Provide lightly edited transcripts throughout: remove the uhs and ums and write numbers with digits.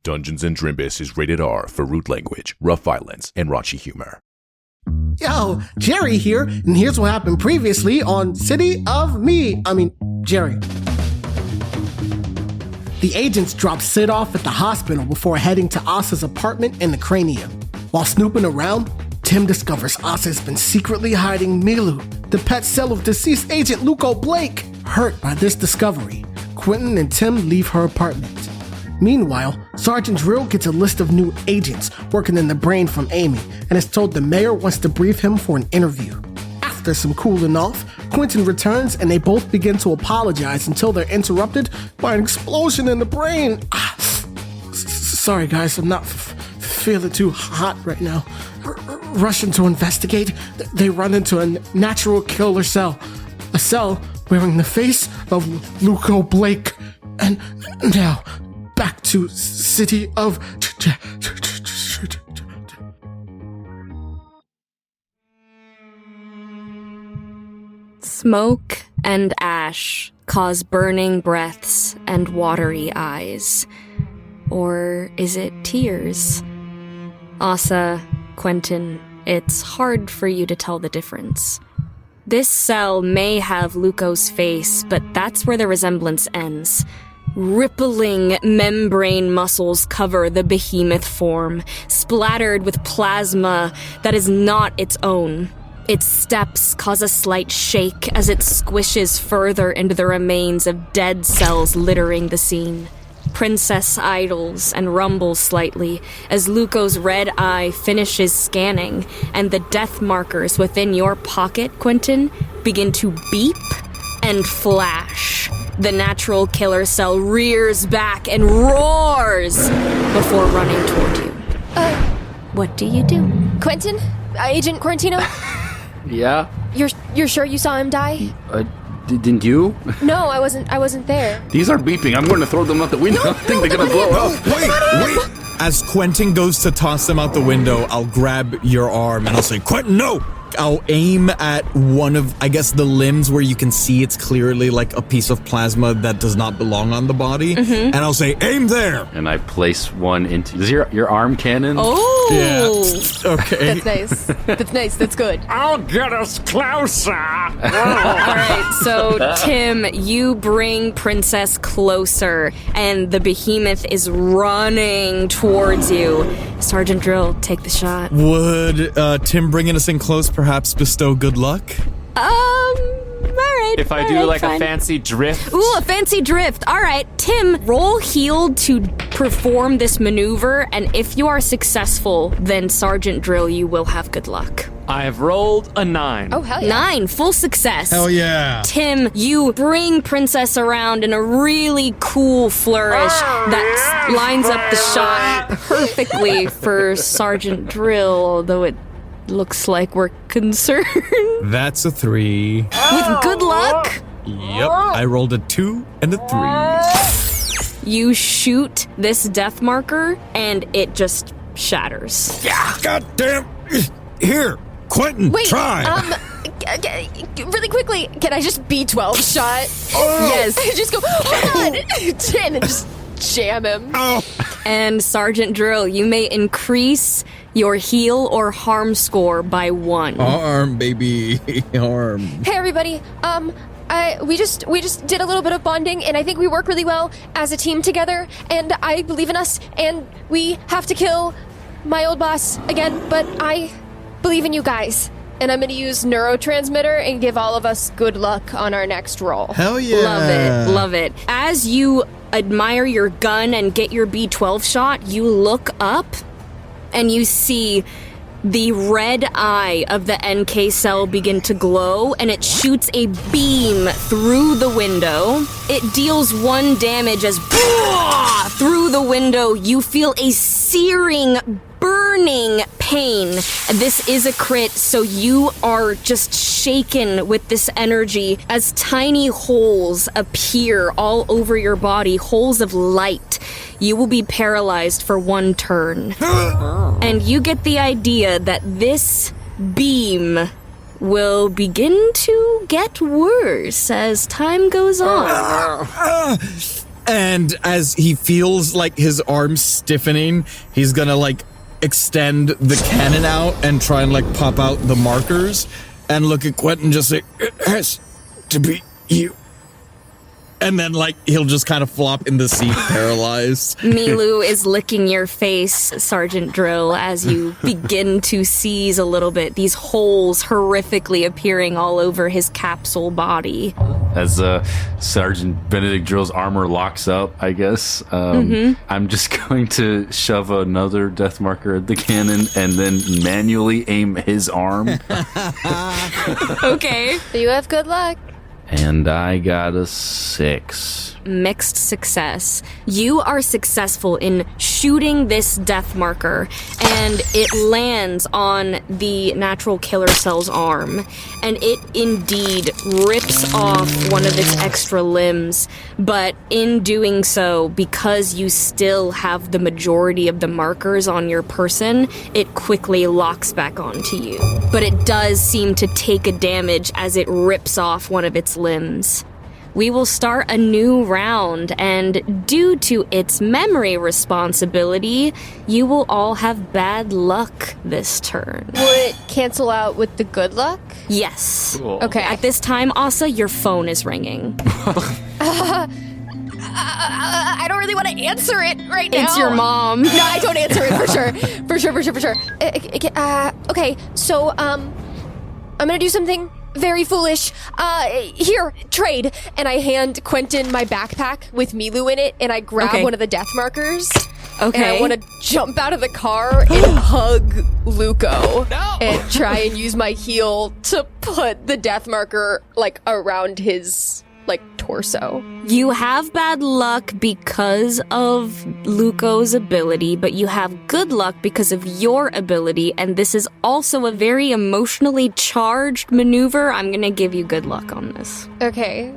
Dungeons & Drimbus is rated R for rude language, rough violence, and raunchy humor. Yo, Jerry here, and here's what happened previously on Jerry. The agents drop Sid off at the hospital before heading to Asa's apartment in the Cranium. While snooping around, Tim discovers Asa has been secretly hiding Milu, the pet cell of deceased agent Leuko Blake. Hurt by this discovery, Quentin and Tim leave her apartment. Meanwhile, Sergeant Dryll gets a list of new agents working in the brain from Amy and is told the mayor wants to brief him for an interview. After some cooling off, Quentin returns and they both begin to apologize until they're interrupted by an explosion in the brain. Sorry guys, I'm not feeling too hot right now. Rushing to investigate, they run into a natural killer cell. A cell wearing the face of Leuko Blake. And now, back to City of... Smoke and ash cause burning breaths and watery eyes. Or is it tears? Asa, Quentin, it's hard for you to tell the difference. This cell may have Leuko's face, but that's where the resemblance ends. Rippling membrane muscles cover the behemoth form, splattered with plasma that is not its own. Its steps cause a slight shake as it squishes further into the remains of dead cells littering the scene. Princess idles and rumbles slightly as Leuko's red eye finishes scanning, and the death markers within your pocket, Quentin, begin to beep and flash. The natural killer cell rears back and roars before running toward you. What do you do? Quentin? Agent Quarantino? Yeah? You're sure you saw him die? Didn't you? No, I wasn't there. These are beeping. I'm going to throw them out the window. I think they're going to blow up. Wait! As Quentin goes to toss them out the window, I'll grab your arm and I'll say, Quentin, no! I'll aim at one of, I guess, the limbs where you can see it's clearly like a piece of plasma that does not belong on the body. Mm-hmm. And I'll say, aim there! And I place one into... Is your arm cannon? Oh! Yeah. Okay. That's nice. That's good. I'll get us closer! All right, so Tim, you bring Princess closer, and the behemoth is running towards you. Sergeant Dryll, take the shot. Would Tim bringing us in close perhaps bestow good luck? Alright. If I do like a fancy drift. Ooh, a fancy drift. Alright, Tim, roll healed to perform this maneuver, and if you are successful, then Sergeant Dryll, you will have good luck. I have rolled a 9. Oh, hell yeah. 9, full success. Hell yeah. Tim, you bring Princess around in a really cool flourish that lines up the shot perfectly for Sergeant Dryll, although it looks like we're concerned. That's a 3. With good luck? Yep. I rolled a 2 and a 3. You shoot this death marker, and it just shatters. Yeah. God damn. Here, Quentin, Wait, try. Really quickly, can I just B12 shot? Yes. Just go, hold on, 10, and just jam him. Oh. And Sergeant Dryll, you may increase your heal or harm score by 1. Arm, baby. Arm. Hey, everybody. We just did a little bit of bonding, and I think we work really well as a team together, and I believe in us, and we have to kill my old boss again, but I believe in you guys. And I'm going to use neurotransmitter and give all of us good luck on our next roll. Hell yeah. Love it. As you admire your gun and get your B12 shot, you look up and you see the red eye of the NK cell begin to glow, and it shoots a beam through the window. It deals 1 damage as through the window you feel a searing, burning pain. This is a crit, so you are just shaken with this energy as tiny holes appear all over your body, holes of light. You will be paralyzed for 1 turn. And you get the idea that this beam will begin to get worse as time goes on. And as he feels like his arm stiffening, he's gonna like extend the cannon out and try and like pop out the markers and look at Quentin and just say, "It has to be you." And then, like, he'll just kind of flop in the seat, paralyzed. Milu is licking your face, Sergeant Dryll, as you begin to seize a little bit, these holes horrifically appearing all over his capsule body. As Sergeant Benedict Drill's armor locks up, I guess, I'm just going to shove another death marker at the cannon and then manually aim his arm. Okay. You have good luck. And I got a 6. Mixed success. You are successful in shooting this death marker, and it lands on the natural killer cell's arm, and it indeed rips off one of its extra limbs, but in doing so, because you still have the majority of the markers on your person, it quickly locks back onto you. But it does seem to take a damage as it rips off one of its limbs. We will start a new round, and due to its memory responsibility, you will all have bad luck this turn. Will it cancel out with the good luck? Yes. Cool. Okay. At this time, Asa, your phone is ringing. I don't really want to answer it right now. It's your mom. No, I don't answer it for sure. For sure. Okay, so, I'm gonna do something very foolish. Here, trade. And I hand Quentin my backpack with Milu in it, and I grab one of the death markers. Okay. And I want to jump out of the car and hug Leuko. And try and use my heel to put the death marker, like, around his, like, torso. You have bad luck because of Leuko's ability, but you have good luck because of your ability, and this is also a very emotionally charged maneuver. I'm gonna give you good luck on this. Okay.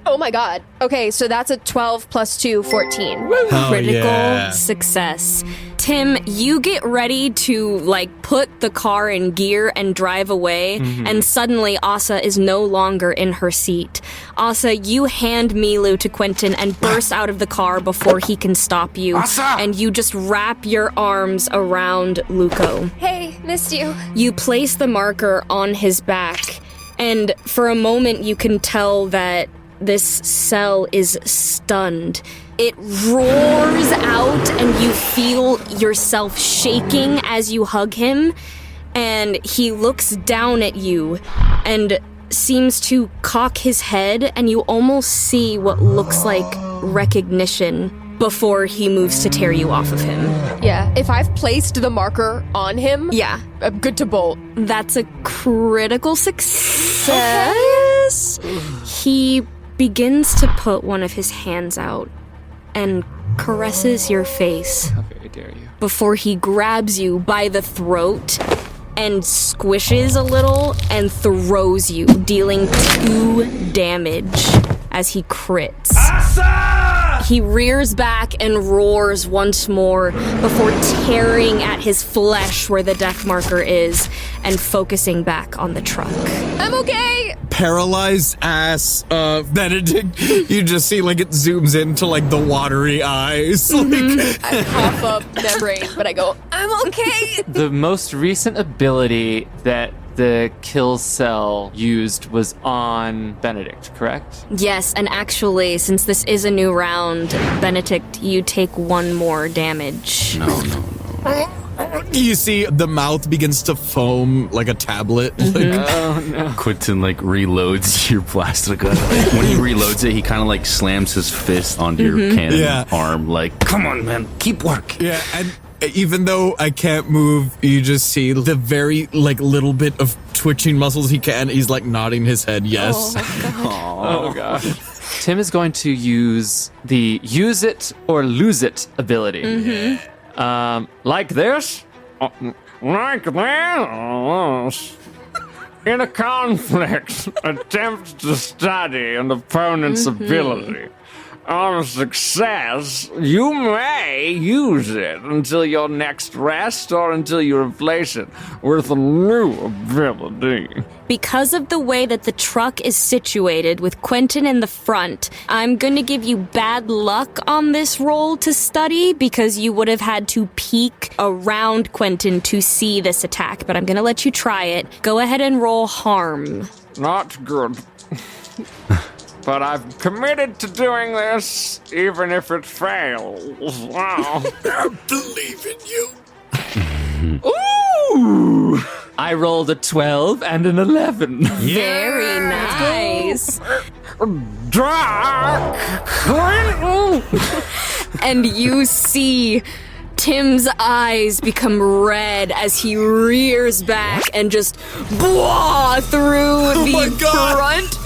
Oh my god. Okay, so that's a 12 plus 2, 14. Critical success. Tim, you get ready to, like, put the car in gear and drive away, and suddenly Asa is no longer in her seat. Asa, you hand Milu to Quentin and burst out of the car before he can stop you. Asa! And you just wrap your arms around Leuko. Hey, missed you. You place the marker on his back, and for a moment you can tell that this cell is stunned. It roars out, and you feel yourself shaking as you hug him, and he looks down at you and seems to cock his head, and you almost see what looks like recognition before he moves to tear you off of him. Yeah, if I've placed the marker on him, Yeah, I'm good to bolt. that's a critical success. He begins to put one of his hands out and caresses your face How very dare you. before he grabs you by the throat and squishes a little and throws you, dealing 2 damage as he crits. He rears back and roars once more before tearing at his flesh where the death marker is and focusing back on the truck. I'm okay! Paralyzed ass Benedict, you just see like it zooms into like the watery eyes. Like, I cough up membrane, but I go, I'm okay! The most recent ability that the kill cell used was on Benedict, correct? Yes, and actually, since this is a new round, Benedict, you take 1 more damage. No. you see the mouth begins to foam like a tablet. Like, Quentin, like, reloads your blaster gun. Like, when he reloads it, he kind of, like, slams his fist onto your cannon arm. Like, come on, man, keep working. yeah, and even though I can't move, you just see the very like little bit of twitching muscles he can. He's like nodding his head yes. Oh, God. Tim is going to use the use it or lose it ability. Like this? Like this. In a conflict, attempt to study an opponent's ability. on success, you may use it until your next rest or until you replace it with a new ability. Because of the way that the truck is situated with Quentin in the front, I'm going to give you bad luck on this roll to study because you would have had to peek around Quentin to see this attack, but I'm going to let you try it. Go ahead and roll harm. Not good. But I've committed to doing this, even if it fails. Wow. I believe in you. Ooh! I rolled a 12 and an 11. Very nice. Dark Quentin! And you see Tim's eyes become red as he rears back and just through the front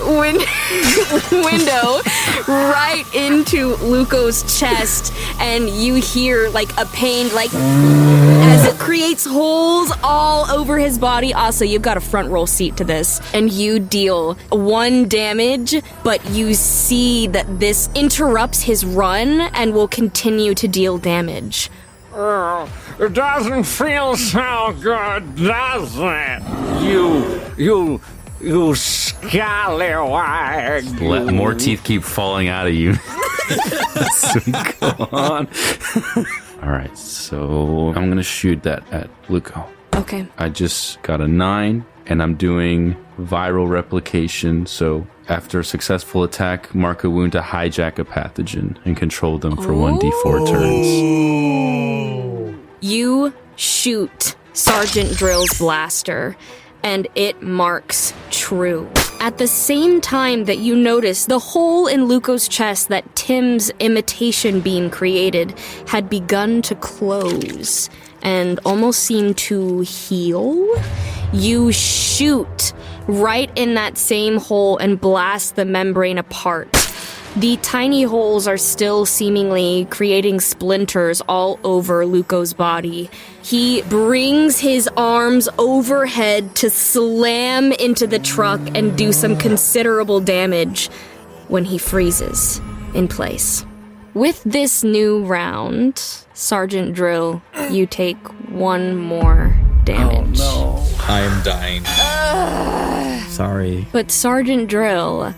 window right into Leuko's chest, and you hear like a pain as it creates holes all over his body. Also, you've got a front row seat to this, and you deal 1 damage, but you see that this interrupts his run and will continue to deal damage. It doesn't feel so good, does it? You scallywag. Let more teeth keep falling out of you. So go on. All right, so I'm going to shoot that at Leuko. Okay. I just got a 9, and I'm doing viral replication. So after a successful attack, mark a wound to hijack a pathogen and control them for 1d4 turns. You shoot Sergeant Dryll's blaster, and it marks true. At the same time that you notice the hole in Leuko's chest that Tim's imitation beam created had begun to close and almost seem to heal, you shoot right in that same hole and blast the membrane apart. The tiny holes are still seemingly creating splinters all over Leuko's body. He brings his arms overhead to slam into the truck and do some considerable damage when he freezes in place. With this new round, Sergeant Dryll, you take 1 more damage. Oh, no. I am dying. Sorry. But Sergeant Dryll,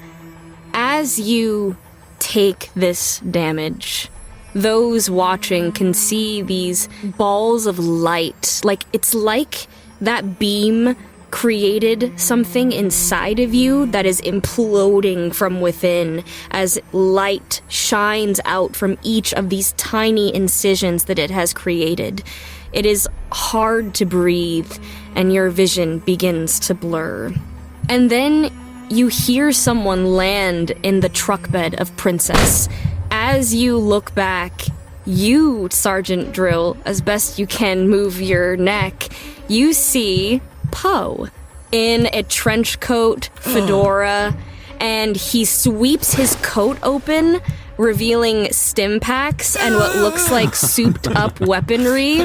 as you take this damage, those watching can see these balls of light. It's like that beam created something inside of you that is imploding from within as light shines out from each of these tiny incisions that it has created. It is hard to breathe, and your vision begins to blur. And then you hear someone land in the truck bed of Princess. As you look back, you, Sergeant Dryll, as best you can move your neck, you see Poe in a trench coat, fedora, and he sweeps his coat open, revealing stim packs and what looks like souped up weaponry.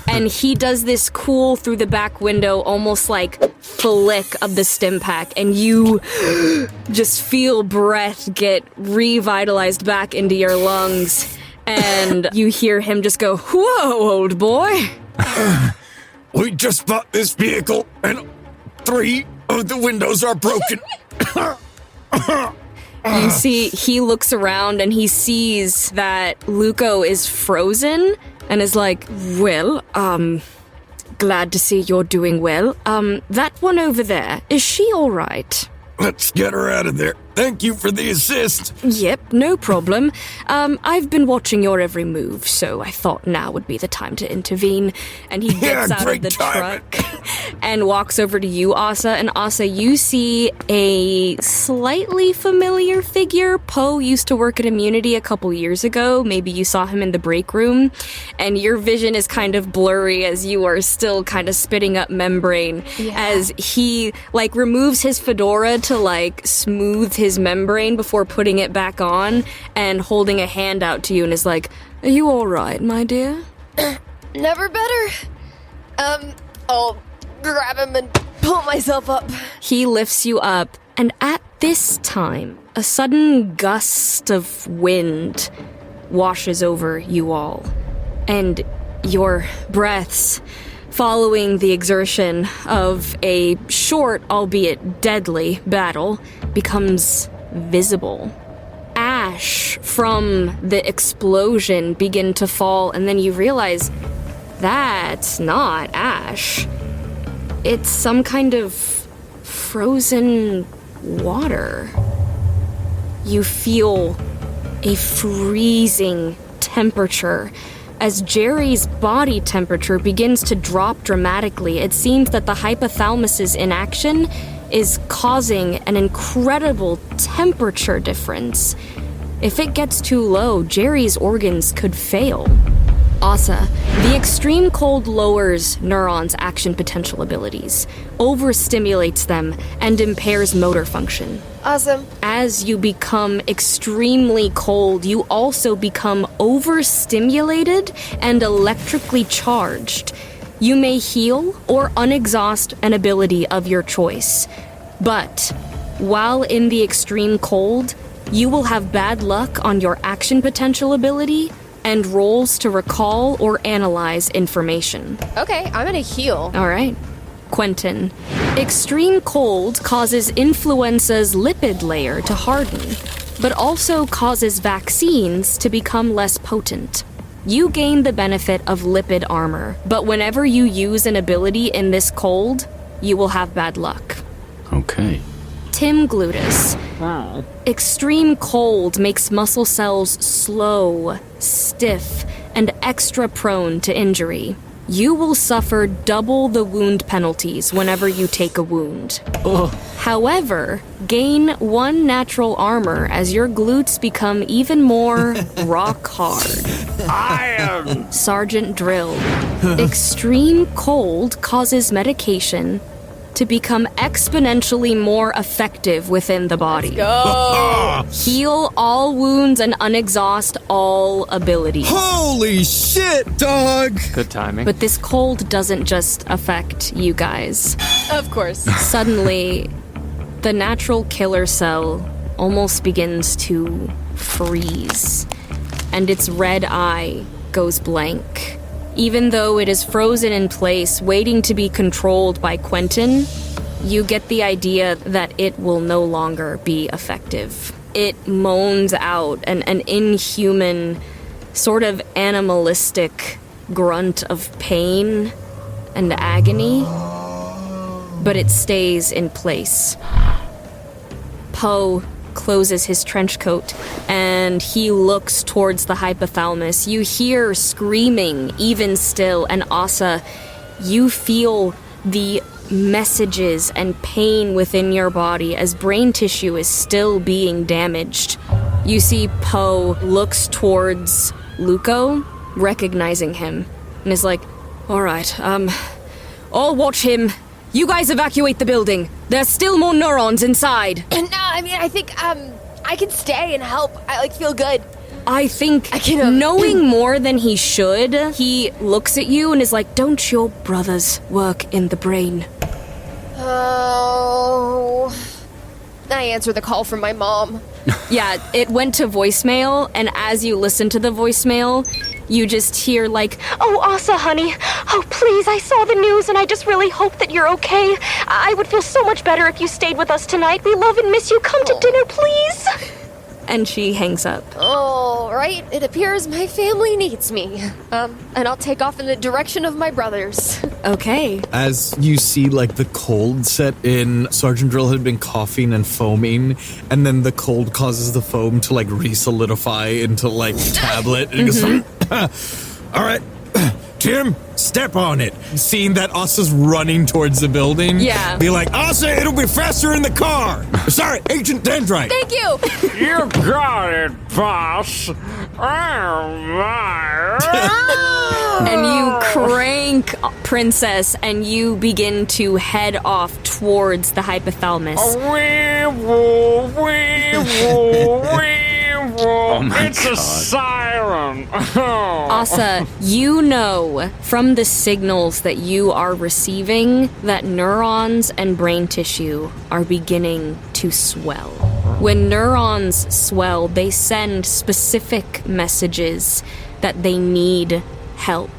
And he does this cool through the back window, almost like flick of the stim pack, and you just feel breath get revitalized back into your lungs. And you hear him just go, "Whoa, old boy." We just bought this vehicle, and 3 of the windows are broken. You see, he looks around and he sees that Leuko is frozen and is like, "Well, glad to see you're doing well. That one over there, is she all right?" Let's get her out of there. Thank you for the assist. Yep, no problem. I've been watching your every move, so I thought now would be the time to intervene. And he gets out of the truck and walks over to you, Asa. And Asa, you see a slightly familiar figure. Poe used to work at Immunity a couple years ago. Maybe you saw him in the break room. And your vision is kind of blurry as you are still kind of spitting up membrane. Yeah. As he, removes his fedora to, smooth his membrane before putting it back on and holding a hand out to you and is like, "Are you all right, my dear?" Never better. I'll grab him and pull myself up. He lifts you up, and at This time, a sudden gust of wind washes over you all, and your breaths, following the exertion of a short, albeit deadly, battle, becomes visible. Ash from the explosion begin to fall, and then you realize that's not ash. It's some kind of frozen water. You feel a freezing temperature. As Jerry's body temperature begins to drop dramatically, it seems that the hypothalamus's inaction is causing an incredible temperature difference. If it gets too low, Jerry's organs could fail. Asa, the extreme cold lowers neurons' action potential abilities, overstimulates them, and impairs motor function. Awesome. As you become extremely cold, you also become overstimulated and electrically charged. You may heal or unexhaust an ability of your choice. But while in the extreme cold, you will have bad luck on your action potential ability and rolls to recall or analyze information. Okay, I'm gonna heal. All right. Quentin. Extreme cold causes influenza's lipid layer to harden, but also causes vaccines to become less potent. You gain the benefit of lipid armor, but whenever you use an ability in this cold, you will have bad luck. Okay. Tim Glutus. Extreme cold makes muscle cells slow, stiff, and extra prone to injury. You will suffer double the wound penalties whenever you take a wound. However, gain 1 natural armor as your glutes become even more rock hard. Sergeant Dryll. Extreme cold causes medication to become exponentially more effective within the body. Go! Heal all wounds and unexhaust all abilities. Holy shit, dog! Good timing. But this cold doesn't just affect you guys. Of course. Suddenly, the natural killer cell almost begins to freeze, and its red eye goes blank. Even though it is frozen in place, waiting to be controlled by Quentin, you get the idea that it will no longer be effective. It moans out an inhuman, sort of animalistic grunt of pain and agony, but it stays in place. Poe closes his trench coat and he looks towards the hypothalamus. You hear screaming even still, and Asa, you feel the messages and pain within your body as brain tissue is still being damaged. You see Poe looks towards Leuko, recognizing him, and is like, all right, I'll watch him. You guys evacuate the building. There's still more neurons inside. No, I mean, I think, I can stay and help. I, feel good. I think, I can, knowing more than he should, he looks at you and is like, don't your brothers work in the brain? Oh... I answer the call from my mom. Yeah, it went to voicemail, and as you listen to the voicemail, you just hear like, Oh, Asa, honey. Oh, please, I saw the news and I just really hope that you're okay. I would feel so much better if you stayed with us tonight. We love and miss you. Come to dinner, please. and she hangs up. All right, it appears my family needs me. And I'll take off in the direction of my brothers. Okay. As you see, like, the cold set in, Sergeant Dryll had been coughing and foaming, and then the cold causes the foam to, like, re-solidify into, like, tablet. And it goes, all right, Tim, step on it. Seeing that Asa's running towards the building. Yeah. Be like, Asa, it'll be faster in the car. Sorry, Agent Dendrite. Thank you! You got it, boss. And you crank Princess and you begin to head off towards the hypothalamus. Oh my It's God. a siren. Aaron. Asa, you know from the signals that you are receiving that neurons and brain tissue are beginning to swell. When neurons swell, they send specific messages that they need help.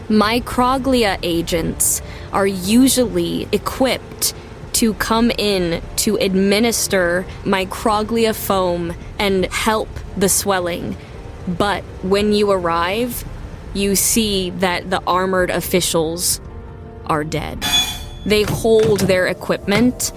Microglia agents are usually equipped to come in to administer microglia foam and help the swelling. But when you arrive, you see that the armored officials are dead. They hold their equipment,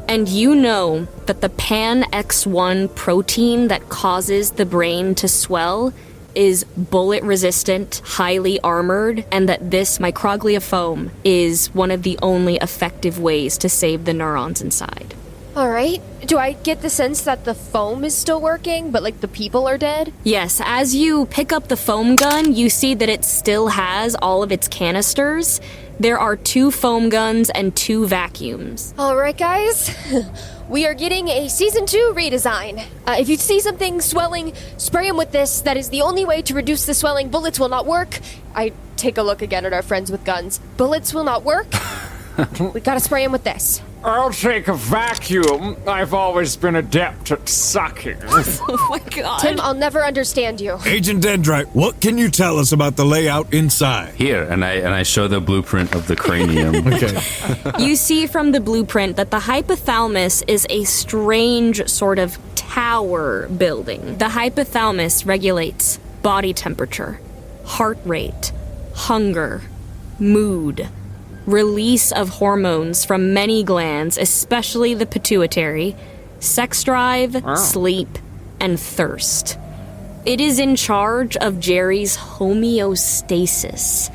and you know that the Pan-X1 protein that causes the brain to swell is bullet-resistant, highly armored, and that this microglia foam is one of the only effective ways to save the neurons inside. All right. Do I get the sense that the foam is still working, but, like, the people are dead? Yes, as you pick up the foam gun, you see that it still has all of its canisters. There are 2 foam guns and 2 vacuums. All right, guys. We are getting a Season 2 redesign. If you see something swelling, spray them with this. That is the only way to reduce the swelling. Bullets will not work. I take a look again at our friends with guns. Bullets will not work. We gotta spray them with this. I'll take a vacuum. I've always been adept at sucking. Oh my god. Tim, I'll never understand you. Agent Dendrite, what can you tell us about the layout inside? Here, and I show the blueprint of the cranium. Okay. You see from the blueprint that the hypothalamus is a strange sort of tower building. The hypothalamus regulates body temperature, heart rate, hunger, mood, release of hormones from many glands, especially the pituitary, sex drive, sleep, and thirst. It is in charge of Jerry's homeostasis,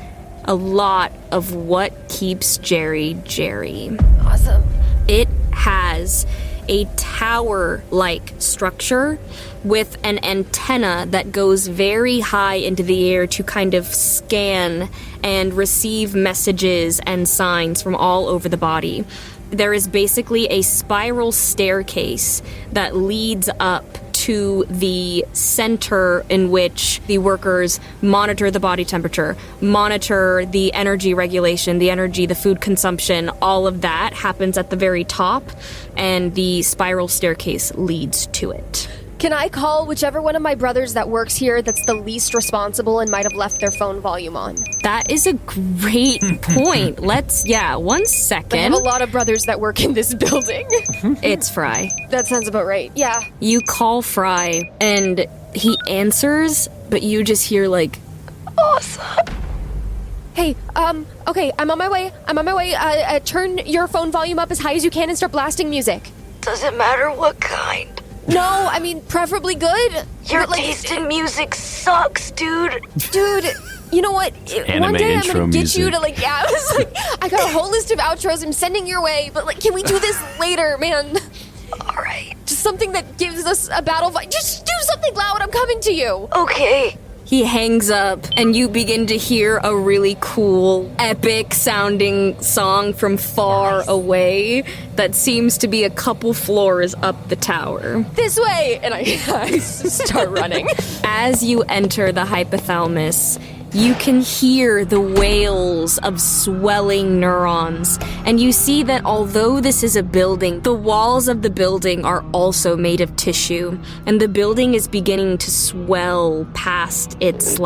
a lot of what keeps Jerry Jerry. Awesome. It has a tower-like structure with an antenna that goes very high into the air to kind of scan and receive messages and signs from all over the body. There is basically a spiral staircase that leads up to the center in which the workers monitor the body temperature, monitor the energy regulation, the food consumption. All of that happens at the very top, and the spiral staircase leads to it. Can I call whichever one of my brothers that works here that's the least responsible and might have left their phone volume on? That is a great point. 1 second. I have a lot of brothers that work in this building. It's Fry. That sounds about right, yeah. You call Fry, and he answers, but you just hear, like, Awesome. Hey, okay, I'm on my way. Turn your phone volume up as high as you can and start blasting music. Does it matter what kind? No, I mean, preferably good. Your taste in music sucks, dude. Dude, you know what? One day I'm gonna get you to, I was like, I got a whole list of outros I'm sending your way, but, can we do this later, man? Alright. Just something that gives us a battle fight. Just do something loud, I'm coming to you. Okay. He hangs up, and you begin to hear a really cool, epic-sounding song from far away that seems to be a couple floors up the tower. This way! And I start running. As you enter the hypothalamus, you can hear the wails of swelling neurons, and you see that although this is a building, the walls of the building are also made of tissue, and the building is beginning to swell past its,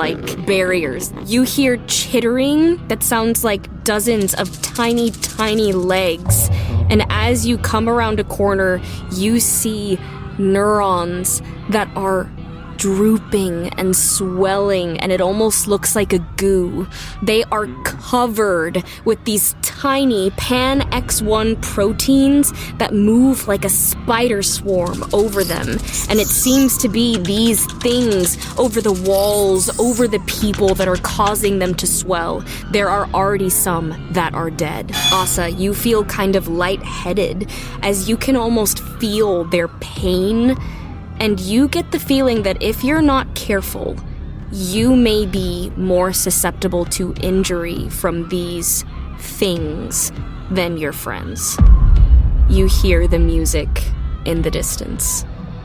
barriers. You hear chittering that sounds like dozens of tiny, tiny legs, and as you come around a corner, you see neurons that are drooping and swelling, and it almost looks like a goo. They are covered with these tiny Pan-X1 proteins that move like a spider swarm over them, and it seems to be these things over the walls, over the people that are causing them to swell. There are already some that are dead. Asa, you feel kind of lightheaded as you can almost feel their pain. And you get the feeling that if you're not careful, you may be more susceptible to injury from these things than your friends. You hear the music in the distance.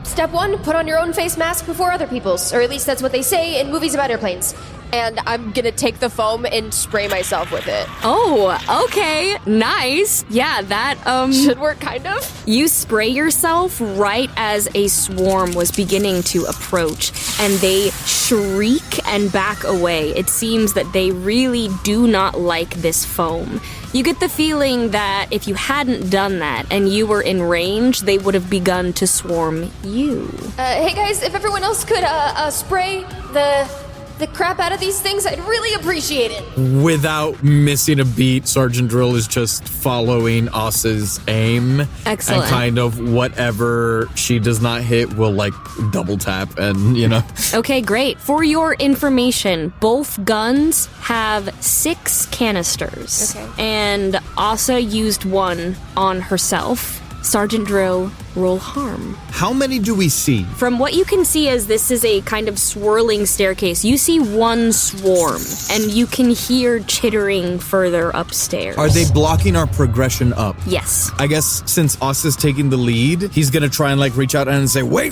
Step 1, put on your own face mask before other people's, or at least that's what they say in movies about airplanes. And I'm gonna take the foam and spray myself with it. Oh, okay. Nice. Yeah, that, Should work, kind of. You spray yourself right as a swarm was beginning to approach, and they shriek and back away. It seems that they really do not like this foam. You get the feeling that if you hadn't done that and you were in range, they would have begun to swarm you. Hey guys, if everyone else could spray the crap out of these things, I'd really appreciate it. Without missing a beat, Sergeant Dryll is just following Osa's aim. Excellent. And kind of whatever she does not hit will like double tap and, you know. Okay, great. For your information, both guns have 6 canisters. Okay. And Osa used one on herself. Sergeant Dryll, roll harm. How many do we see? From what you can see, as this is a kind of swirling staircase, you see one swarm, and you can hear chittering further upstairs. Are they blocking our progression up? Yes. I guess since Osa's taking the lead, he's gonna try and like reach out and say, wait,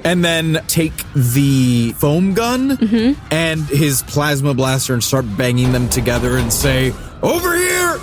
and then take the foam gun and his plasma blaster and start banging them together and say, over here!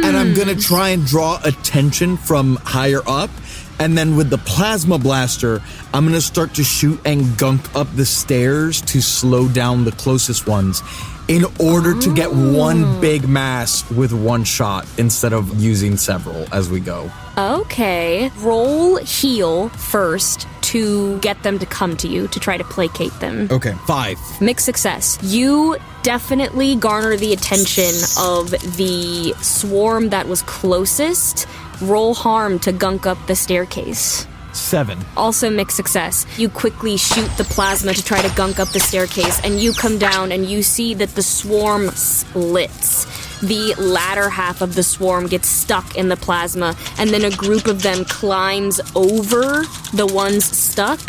And I'm gonna try and draw attention from higher up. And then with the plasma blaster, I'm gonna start to shoot and gunk up the stairs to slow down the closest ones in order to get one big mass with one shot instead of using several as we go. Okay. Roll heal first to get them to come to you, to try to placate them. Okay, 5. Mixed success. You definitely garner the attention of the swarm that was closest. Roll harm to gunk up the staircase. 7. Also mixed success. You quickly shoot the plasma to try to gunk up the staircase, and you come down and you see that the swarm splits. The latter half of the swarm gets stuck in the plasma, and then a group of them climbs over the ones stuck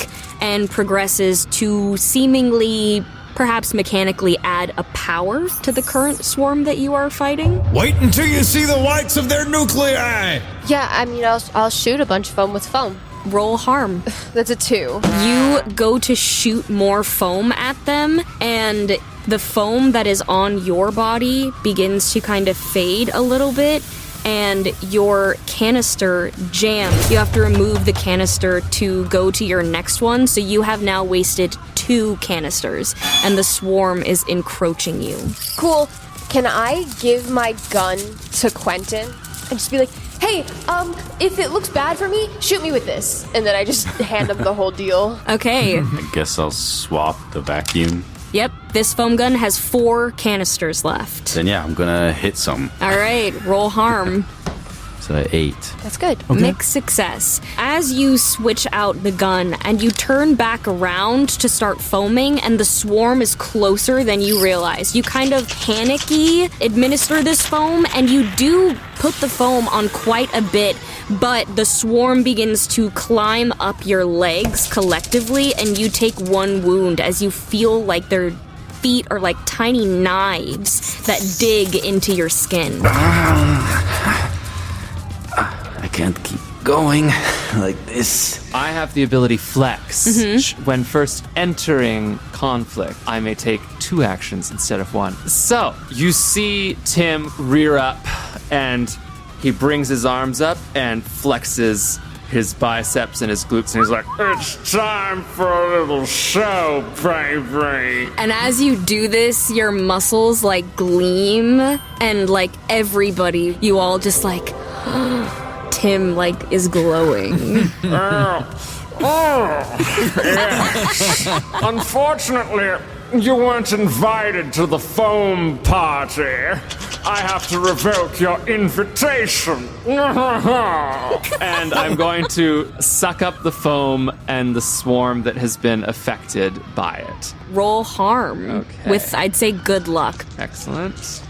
and progresses to seemingly, perhaps mechanically, add a power to the current swarm that you are fighting. Wait until you see the whites of their nuclei! Yeah, I mean, I'll shoot a bunch of foam with foam. Roll harm. That's a 2. You go to shoot more foam at them, and the foam that is on your body begins to kind of fade a little bit, and your canister jams. You have to remove the canister to go to your next one, so you have now wasted 2 canisters, and the swarm is encroaching you. Cool. Can I give my gun to Quentin and just be like, hey, if it looks bad for me, shoot me with this. And then I just hand him the whole deal. Okay. I guess I'll swap the vacuum. Yep, this foam gun has 4 canisters left. Then yeah, I'm gonna hit some. All right, roll harm. So 8. That's good. Mixed success. As you switch out the gun and you turn back around to start foaming, and the swarm is closer than you realize, you kind of panicky administer this foam, and you do put the foam on quite a bit, but the swarm begins to climb up your legs collectively, and you take 1 wound as you feel like their feet are like tiny knives that dig into your skin. I can't keep going like this. I have the ability Flex. When first entering conflict, I may take 2 actions instead of 1. So, you see Tim rear up, and he brings his arms up and flexes his biceps and his glutes, and he's like, It's time for a little show, baby. And as you do this, your muscles like gleam, and like everybody, you all just like, Tim like is glowing. Yes. Unfortunately, you weren't invited to the foam party. I have to revoke your invitation. and I'm going to suck up the foam and the swarm that has been affected by it. Roll harm Okay. with, I'd say, good luck. Excellent.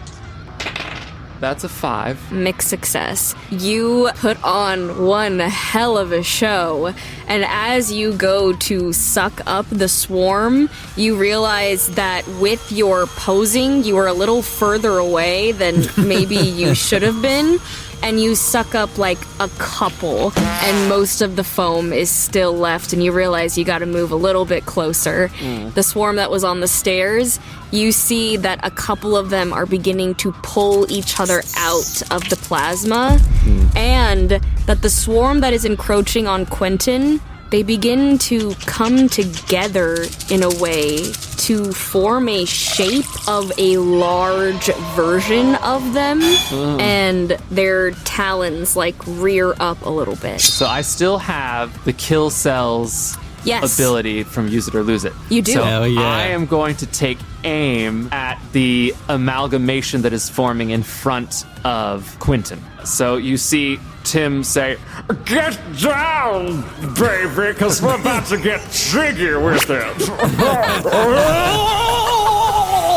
That's a 5. Mixed success. You put on one hell of a show, and as you go to suck up the swarm, you realize that with your posing, you are a little further away than maybe you should have been, and you suck up like a couple, and most of the foam is still left, and you realize you gotta move a little bit closer. The swarm that was on the stairs, you see that a couple of them are beginning to pull each other out of the plasma, and that the swarm that is encroaching on Quentin, they begin to come together in a way to form a shape of a large version of them, and their talons like rear up a little bit. So I still have the kill cells ability from use it or lose it. You do. So Hell yeah. I am going to take aim at the amalgamation that is forming in front of Quentin. So you see Tim say, Get down, baby, because we're about to get jiggy with it.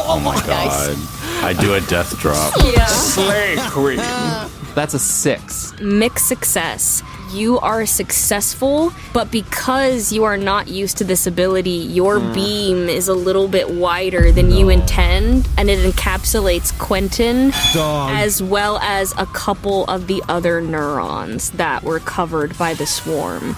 Oh my god. I do a death drop. Slay queen. that's a 6. Mixed success. You are successful, but because you are not used to this ability, your beam is a little bit wider than you intend, and it encapsulates Quentin as well as a couple of the other neurons that were covered by the swarm.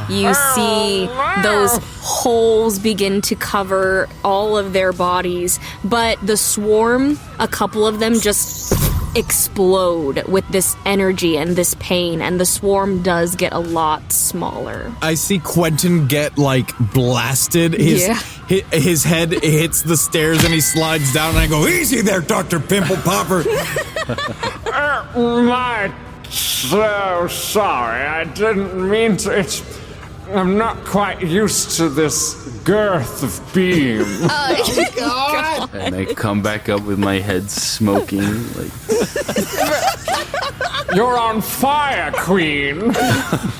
You see those holes begin to cover all of their bodies, but the swarm, a couple of them just explode with this energy and this pain, and the swarm does get a lot smaller. I see Quentin get like blasted. His head hits the stairs and he slides down, and I go, easy there, Dr. Pimple Popper. So sorry, I didn't mean to. I'm not quite used to this girth of beam. And I come back up with my head smoking. Like, You're on fire, queen.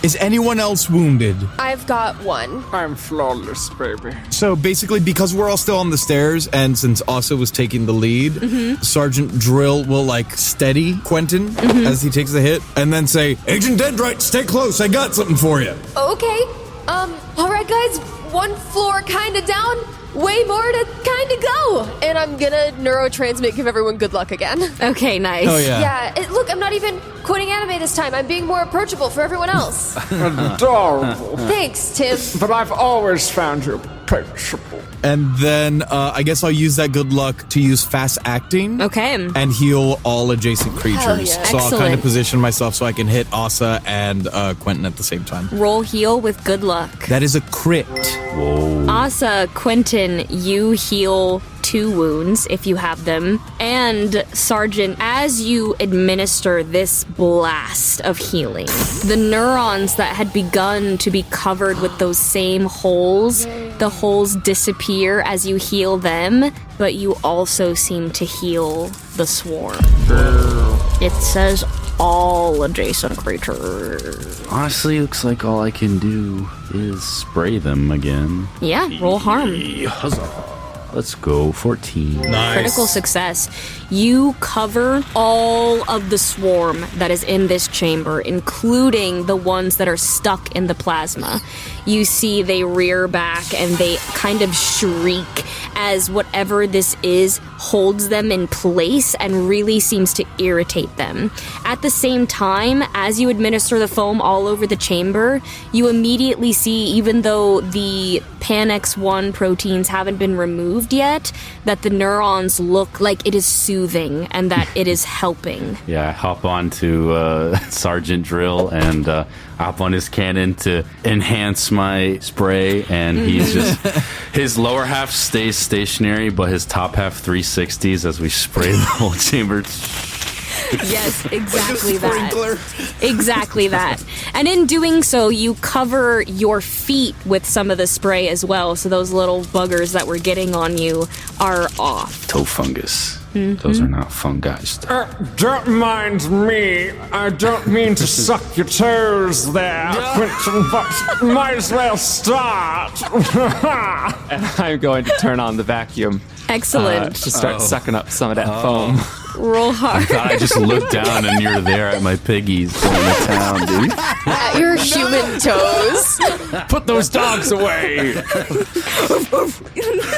Is anyone else wounded? I've got one. I'm flawless, baby. So basically, because we're all still on the stairs, and since Asa was taking the lead, Sergeant Dryll will like steady Quentin as he takes the hit, and then say, Agent Dendrite, stay close, I got something for you. Okay. Alright guys, one floor kinda down, way more to kinda go. And I'm gonna neurotransmit, give everyone good luck again. Okay, nice. Oh yeah. Yeah, look, I'm not even quoting anime this time. I'm being more approachable for everyone else. Adorable. Thanks, Tim. But I've always found you approachable. And then I guess I'll use that good luck to use fast acting. Okay. And heal all adjacent creatures. Hell yeah. So I'll kind Excellent. of position myself so I can hit Asa and Quentin at the same time. Roll heal with good luck. That is a crit. whoa. Asa, Quentin, you heal 2 wounds if you have them. And Sergeant, as you administer this blast of healing, the neurons that had begun to be covered with those same holes, the holes disappear as you heal them, but you also seem to heal the swarm. It says all adjacent creatures. Honestly, looks like all I can do is spray them again. Yeah, roll harm. Huzzah. Let's go, 14. Nice. Critical success. You cover all of the swarm that is in this chamber, including the ones that are stuck in the plasma. You see they rear back and they kind of shriek as whatever this is holds them in place and really seems to irritate them. At the same time, as you administer the foam all over the chamber, you immediately see, even though the Pan-X1 proteins haven't been removed yet, that the neurons look like it is soothing and that it is helping. Yeah, I hop on to Sergeant Dryll and hop on his cannon to enhance my spray, and he's just, his lower half stays stationary, but his top half 360s as we spray the whole chamber. Yes, exactly that. Exactly that. And in doing so, you cover your feet with some of the spray as well, so those little buggers that were getting on you are off. Toe fungus. Those are not fungi stuff. Don't mind me. I don't mean to suck your toes there, Quentin, but might as well start. And I'm going to turn on the vacuum Excellent. to start sucking up some of that foam. Roll hard. I just looked down and you're there at my piggies going to town, dude. At your human toes. Put those dogs away.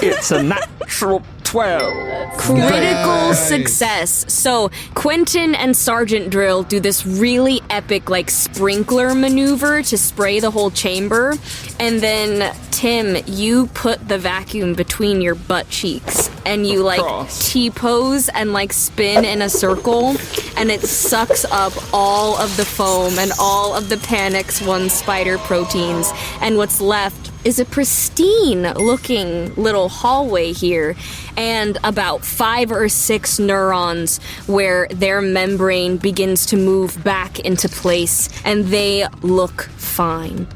It's a natural 12. Critical success. So Quentin and Sergeant Dryll do this really epic, like, sprinkler maneuver to spray the whole chamber. And then, Tim, you put the vacuum between your butt cheeks. And you, like, T-pose and, like, spin in a circle. And it sucks up all of the foam and all of the Panics 1 spider proteins. And what's left is a pristine-looking little hallway here, and about 5 or 6 neurons where their membrane begins to move back into place, and they look fine.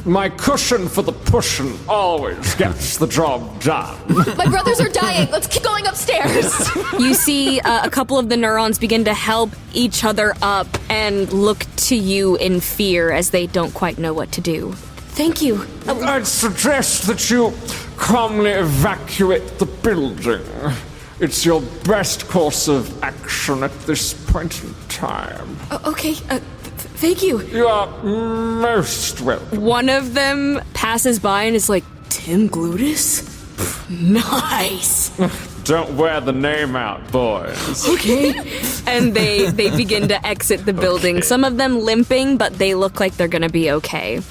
My cushion for the pushin' always gets the job done. My brothers are dying. Let's keep going upstairs. You see a couple of the neurons begin to help each other up and look to you in fear as they don't quite know what to do. Thank you. I'd suggest that you calmly evacuate the building. It's your best course of action at this point in time. Okay, thank you. You are most welcome. One of them passes by and is like, Tim Glutus? Nice. Don't wear the name out, boys. Okay. And they begin to exit the building. Some of them limping, but they look like they're gonna be okay.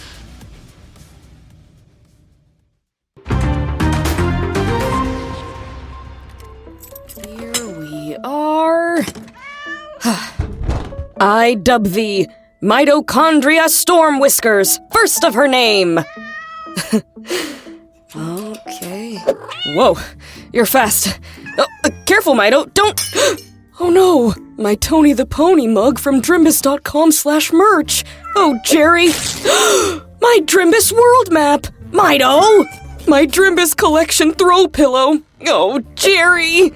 Are I dub thee Mitochondria Storm Whiskers, first of her name. Okay. Whoa, you're fast. Careful, Mito, don't. Oh no, my Tony the Pony mug from Drimbus.com/merch. Oh, Jerry. My Drimbus world map. Mito. My Drimbus collection throw pillow. Oh, Jerry.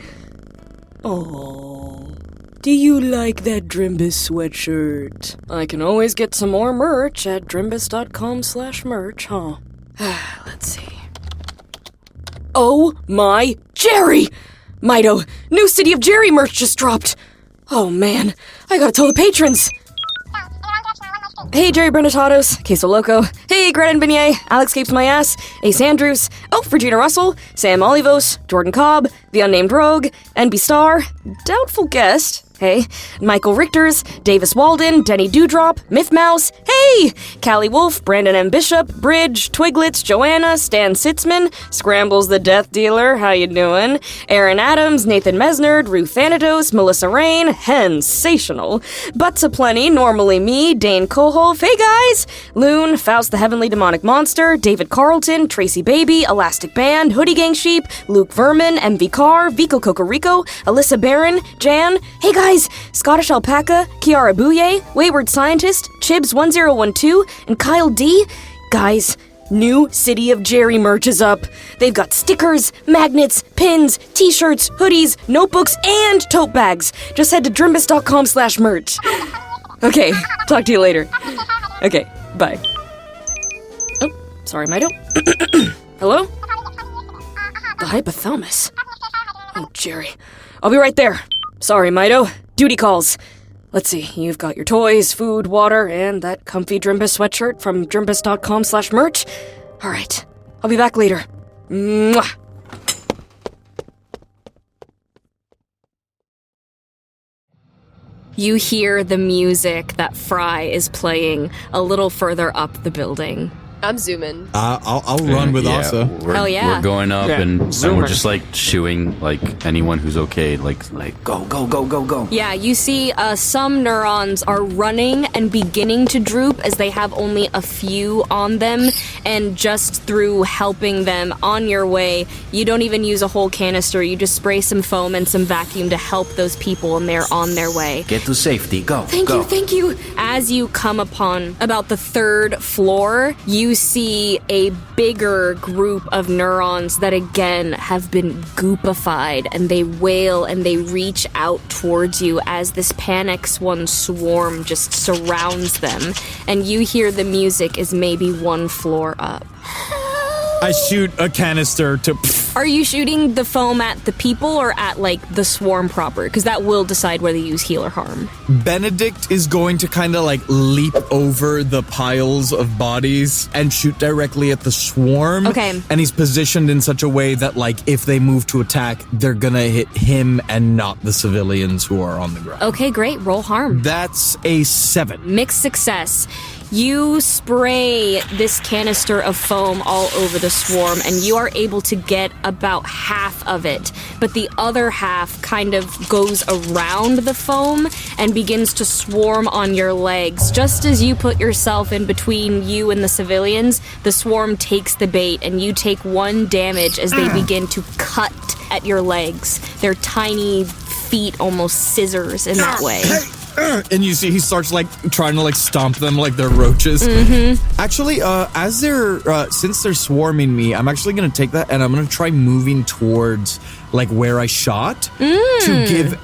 Oh, do you like that Drimbus sweatshirt? I can always get some more merch at Drimbus.com/merch, huh? Let's see. Oh my Jerry! Mito, new City of Jerry merch just dropped. Oh man, I gotta tell the patrons. Hey, Jerry Benetatos, Queso Leuko. Hey, Greta and Beignet, Alex Capes My Ass, Ace Andrews, Regina Russell, Sam Olivos, Jordan Cobb, The Unnamed Rogue, NB Star, Doubtful Guest, hey, Michael Richters, Davis Walden, Denny Dewdrop, Myth Mouse, hey, Callie Wolf, Brandon M. Bishop, Bridge, Twiglets, Joanna, Stan Sitzman, Scrambles the Death Dealer, how you doing? Aaron Adams, Nathan Mesnard, Ruth Thanatos, Melissa Rain, Hensational, Butts Aplenty, Normally Me, Dane Koholf, hey guys, Loon, Faust the Heavenly Demonic Monster, David Carlton, Tracy Baby, Elastic Band, Hoodie Gang Sheep, Luke Verman, MV Carr, Vico Cocorico, Alyssa Barron, Jan, hey guys, Scottish Alpaca, Kiara Bouye, Wayward Scientist, Chibs1012, and Kyle D. Guys, new City of Jerry merch is up. They've got stickers, magnets, pins, t-shirts, hoodies, notebooks, and tote bags. Just head to drimbus.com/merch. Okay, talk to you later. Okay, bye. Oh, sorry, Mito. Hello? The Hypothalamus. Oh, Jerry. I'll be right there. Sorry, Mito. Duty calls. Let's see, you've got your toys, food, water, and that comfy Drimbus sweatshirt from drimbus.com/merch. Alright, I'll be back later. Mwah! You hear the music that Fry is playing a little further up the building. I'm zooming. I'll run with Asa. Hell yeah. We're going up and zooming. we're just like shooing like anyone who's okay. Like go. Yeah, you see some neurons are running and beginning to droop as they have only a few on them, and just through helping them on your way, you don't even use a whole canister, you just spray some foam and some vacuum to help those people, and they're on their way. Get to safety. Go. Thank you. As you come upon about the 3rd floor, you see a bigger group of neurons that again have been goopified, and they wail and they reach out towards you as this Panics 1 swarm just surrounds them, and you hear the music is maybe 1 floor up. Help! I shoot a canister to... Are you shooting the foam at the people or at, like, the swarm proper? Because that will decide whether you use heal or harm. Benedict is going to kind of, like, leap over the piles of bodies and shoot directly at the swarm. Okay. And he's positioned in such a way that, like, if they move to attack, they're gonna hit him and not the civilians who are on the ground. Okay, great. Roll harm. That's a 7. Mixed success. You spray this canister of foam all over the swarm, and you are able to get about half of it. But the other half kind of goes around the foam and begins to swarm on your legs. Just as you put yourself in between you and the civilians, the swarm takes the bait, and you take 1 damage as they begin to cut at your legs. Their tiny feet almost scissors in that way. And you see he starts like trying to like stomp them like they're roaches. Actually, as they're since they're swarming me, I'm actually gonna take that and I'm gonna try moving towards like where I shot to give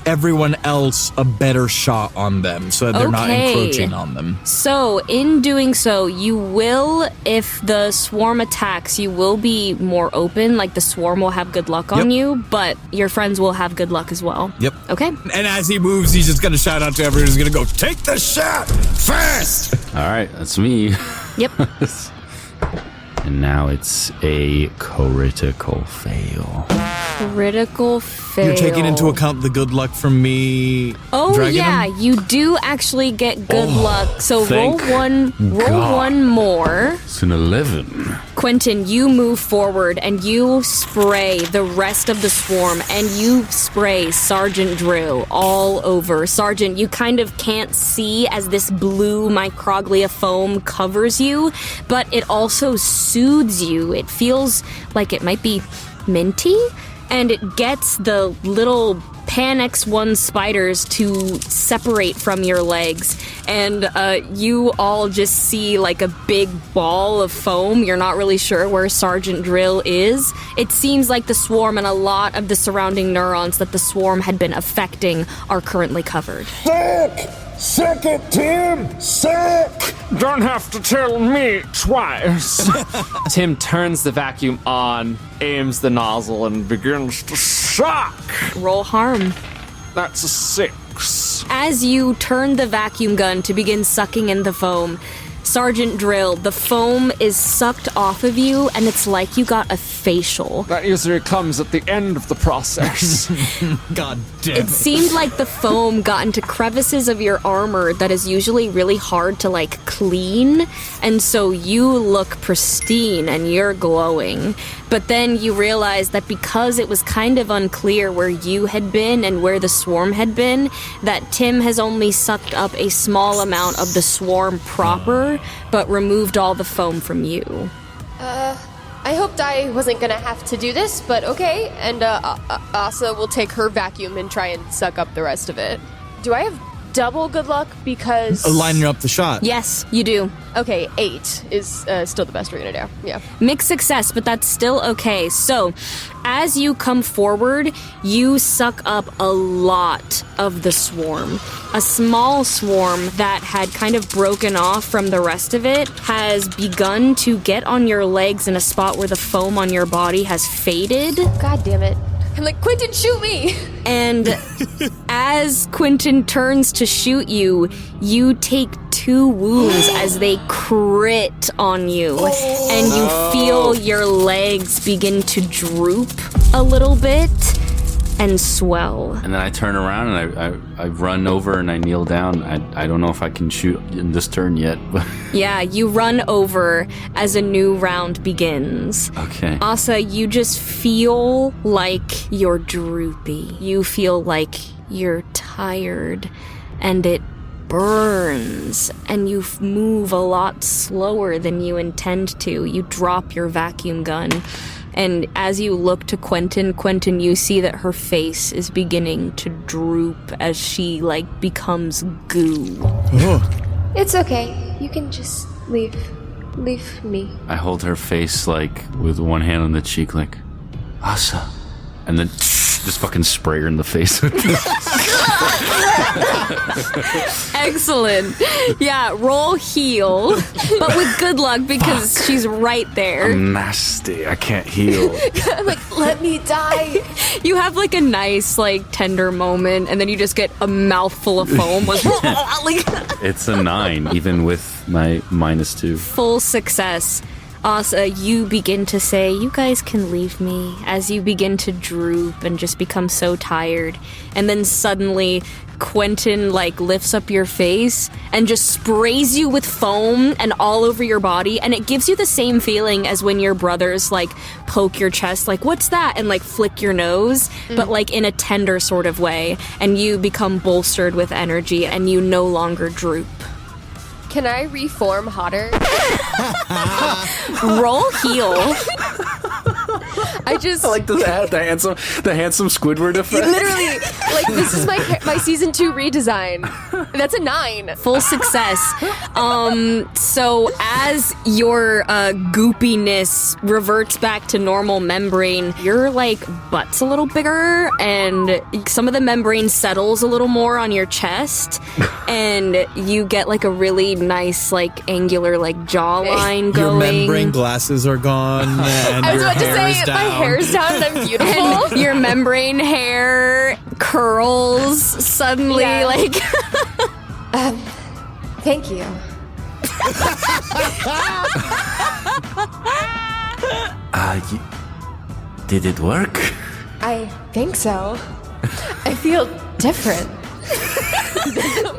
everyone else a better shot on them so that they're not encroaching on them. So, in doing so, you will, if the swarm attacks, you will be more open. Like, the swarm will have good luck on you, but your friends will have good luck as well. Yep. Okay. And as he moves, he's just gonna shout out to everyone. He's gonna go, take the shot fast! All right, that's me. Yep. And now it's a critical fail. Critical fail. You're taking into account the good luck from me. Oh, dragging yeah, him? you do actually get good luck. So roll thank one more. It's an 11. Quentin, you move forward and you spray the rest of the swarm, and you spray Sergeant Dryll all over. Sergeant, you kind of can't see as this blue microglia foam covers you, but it also soothes you. It feels like it might be minty, and it gets the little Pan X1 spiders to separate from your legs, and you all just see like a big ball of foam. You're not really sure where Sergeant Dryll is. It seems like the swarm and a lot of the surrounding neurons that the swarm had been affecting are currently covered. Sick! Sick it, Tim! Sick! Don't have to tell me twice. Tim turns the vacuum on, aims the nozzle, and Begins to suck. Roll harm. That's a 6. As you turn the vacuum gun to begin sucking in the foam, Sergeant Dryll, the foam is sucked off of you, and it's like you got a facial. That usually comes at the end of the process. God damn It seemed like the foam got into crevices of your armor that is usually really hard to, like, clean, and so you look pristine and you're glowing. But then you realize that because it was kind of unclear where you had been and where the swarm had been, that Tim has only sucked up a small amount of the swarm proper, but removed all the foam from you. I hoped I wasn't gonna have to do this, but okay. And Asa will take her vacuum and try and suck up the rest of it. Do I have double good luck because... Lining up the shot. Yes, you do. Okay, 8 is still the best we're gonna do. Yeah. Mixed success, but that's still okay. So, as you come forward, you suck up a lot of the swarm. A small swarm that had kind of broken off from the rest of it has begun to get on your legs in a spot where the foam on your body has faded. God damn it. I'm like, Quentin, shoot me! And as Quentin turns to shoot you, you take 2 wounds as they crit on you. And you feel your legs begin to droop a little bit and swell. And then I turn around and I run over and I kneel down. I don't know if I can shoot in this turn yet. But Yeah, you run over as a new round begins. okay. Asa, you just feel like you're droopy. You feel like you're tired, and it burns, and you move a lot slower than you intend to. You drop your vacuum gun, and as you look to Quentin, you see that her face is beginning to droop as she, like, becomes goo. It's okay. You can just leave me. I hold her face like with one hand on the cheek, like Asa, and then just fucking spray her in the face with this. Excellent. Yeah, roll heal, but with good luck because she's right there. I'm nasty. I can't heal. I'm like, let me die. You have like a nice, like tender moment, and then you just get a mouthful of foam. Like, It's a 9, even with my -2. full success. Asa, you begin to say, you guys can leave me, as you begin to droop and just become so tired. And then suddenly, Quentin, like, lifts up your face and just sprays you with foam and all over your body. And it gives you the same feeling as when your brothers, like, poke your chest, like, what's that? And, like, flick your nose, but, like, in a tender sort of way. And you become bolstered with energy and you no longer droop. Can I reform hotter? Roll heal. I just like the handsome Squidward effect. literally like this is my season 2 redesign. That's a 9. Full success. So as your goopiness reverts back to normal membrane, your like butt's a little bigger, and some of the membrane settles a little more on your chest, and you get like a really nice like angular like jawline Your going. membrane glasses are gone, and I was your about to hair say is down. my hair's down and I'm beautiful. And your membrane hair curls suddenly, Yeah. like. Thank you. Did it work? I think so. I feel different.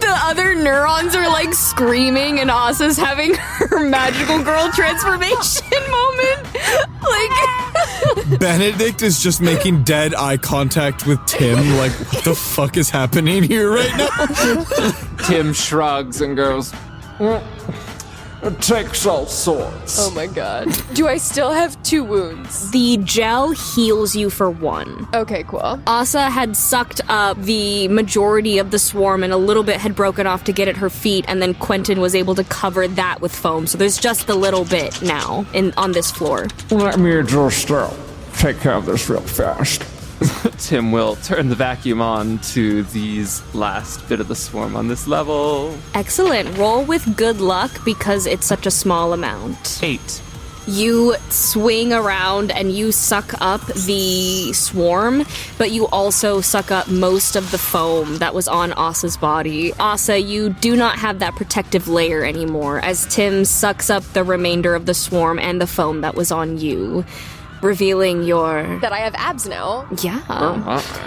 The other neurons are like screaming, and Asa's having her magical girl transformation moment. Like, Benedict is just making dead eye contact with Tim. Like, what the fuck is happening here right now? Tim shrugs and goes, It takes all sorts. Oh my god. Do I still have 2 wounds? the gel heals you for 1. Okay, cool. Asa had sucked up the majority of the swarm, and a little bit had broken off to get at her feet, and then Quentin was able to cover that with foam. So there's just a little bit now on this floor. Let me just take care of this real fast. Tim will turn the vacuum on to these last bit of the swarm on this level. Excellent. Roll with good luck because it's such a small amount. 8. You swing around and you suck up the swarm, but you also suck up most of the foam that was on Asa's body. Asa, you do not have that protective layer anymore, as Tim sucks up the remainder of the swarm and the foam that was on you, revealing your... That I have abs now. Yeah.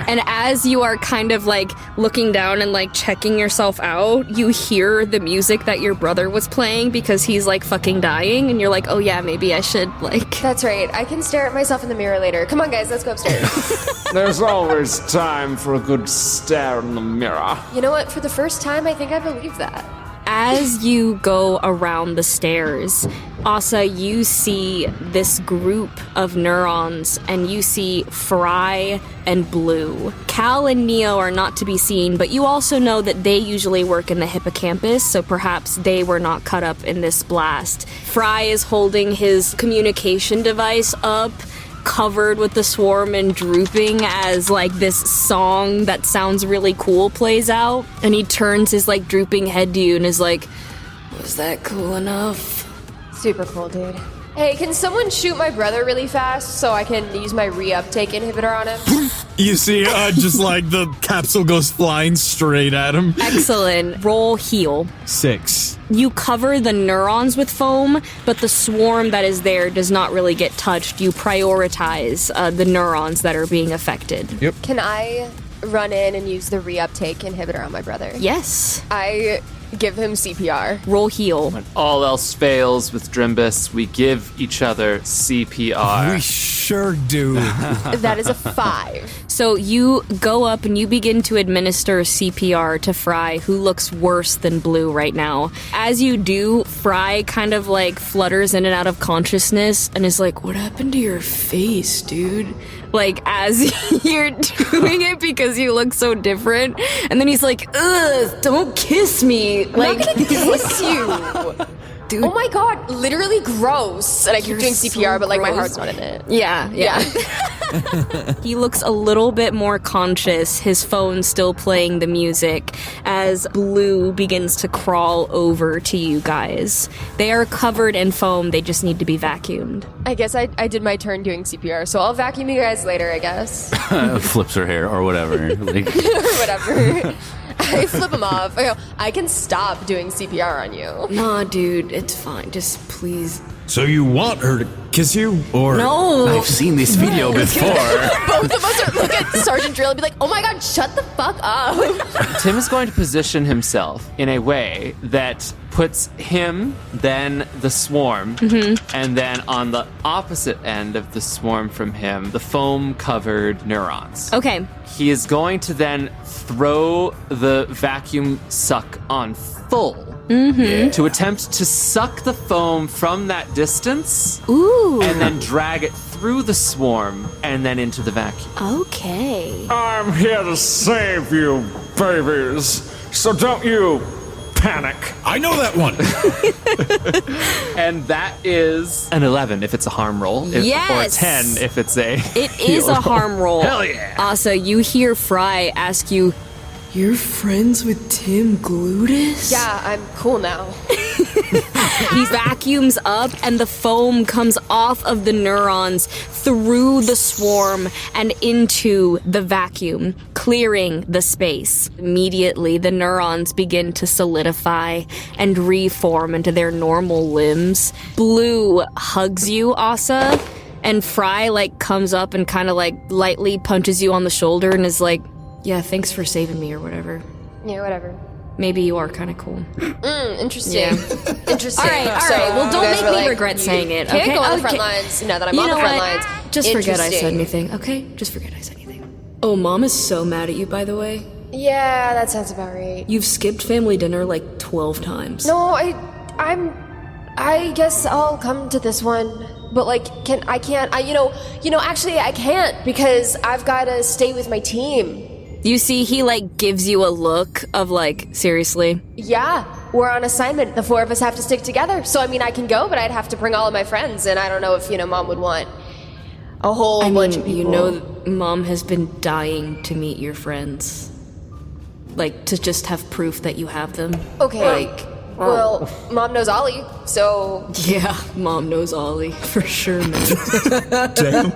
And as you are kind of like looking down and like checking yourself out, you hear the music that your brother was playing because he's like fucking dying, and you're like, oh yeah, maybe I should like... That's right. I can stare at myself in the mirror later. Come on, guys, let's go upstairs. There's always time for a good stare in the mirror. You know what? For the first time, I think I believe that. As you go around the stairs, Asa, you see this group of neurons, and you see Fry and Blue. Cal and Neo are not to be seen, but you also know that they usually work in the hippocampus, so perhaps they were not cut up in this blast. Fry is holding his communication device up, covered with the swarm and drooping as like this song that sounds really cool plays out, and he turns his like drooping head to you and is like, was that cool enough? Super cool, dude. Hey, can someone shoot my brother really fast so I can use my reuptake inhibitor on him? You see, just like the capsule goes flying straight at him. Excellent. Roll heal. 6. You cover the neurons with foam, but the swarm that is there does not really get touched. You prioritize the neurons that are being affected. Yep. Can I run in and use the reuptake inhibitor on my brother? Yes. I give him CPR. Roll heal. When all else fails with Drimbus, we give each other CPR. We sure do. That is a 5. So you go up and you begin to administer CPR to Fry, who looks worse than Blue right now. As you do, Fry kind of like flutters in and out of consciousness and is like, what happened to your face, dude? Like, as you're doing it because you look so different. And then he's like, ugh, don't kiss me. I'm not gonna kiss you. dude. Oh my god, literally gross. And I keep You're doing CPR, so but like my gross. heart's not in it. Yeah. He looks a little bit more conscious, his phone still playing the music, as Blue begins to crawl over to you guys. They are covered in foam, they just need to be vacuumed. I guess I did my turn doing CPR, so I'll vacuum you guys later, I guess. Flips her hair or whatever. Like, Or whatever. I flip him off. I go, I can stop doing CPR on you. Nah, dude, it's fine. Just please. So you want her to kiss you, or No! I've seen this video before. Both of us are look at Sergeant Dryll and be like, oh my god, shut the fuck up. Tim is going to position himself in a way that puts him, then the swarm, and then on the opposite end of the swarm from him, the foam-covered neurons. Okay. He is going to then throw the vacuum suck on full to attempt to suck the foam from that distance Ooh. and then drag it through the swarm and then into the vacuum. Okay. I'm here to save you, babies. So don't you panic. I know that one. And that is an 11 if it's a harm roll, Yes! or 10 if it's a It is a harm roll. Hell yeah. Asa, you hear Fry ask you, "You're friends with Tim Glutus?" Yeah, I'm cool now. He vacuums up and the foam comes off of the neurons through the swarm and into the vacuum, clearing the space. Immediately, the neurons begin to solidify and reform into their normal limbs. Blue hugs you, Asa, and Fry, comes up and kind of, lightly punches you on the shoulder and is like, "Yeah, thanks for saving me," or whatever. Yeah, whatever. Maybe you are kind of cool. Interesting. Yeah. Interesting. All right. So Well, you don't guys make were me like, regret you saying it. Can't Okay. go on the Okay. front lines now that I'm You on the know front what? lines. Just forget I said Interesting. anything, okay? Just forget I said anything. Oh, Mom is so mad at you, by the way. Yeah, that sounds about right. You've skipped family dinner 12 times. No, I guess I'll come to this one. But actually I can't because I've got to stay with my team. You see, he gives you a look of seriously? Yeah, we're on assignment. The four of us have to stick together. So I can go, but I'd have to bring all of my friends, and I don't know if Mom would want a whole bunch of people. Mom has been dying to meet your friends. To just have proof that you have them. Okay. Well, Mom knows Ollie, so Yeah, Mom knows Ollie, for sure, man. Damn.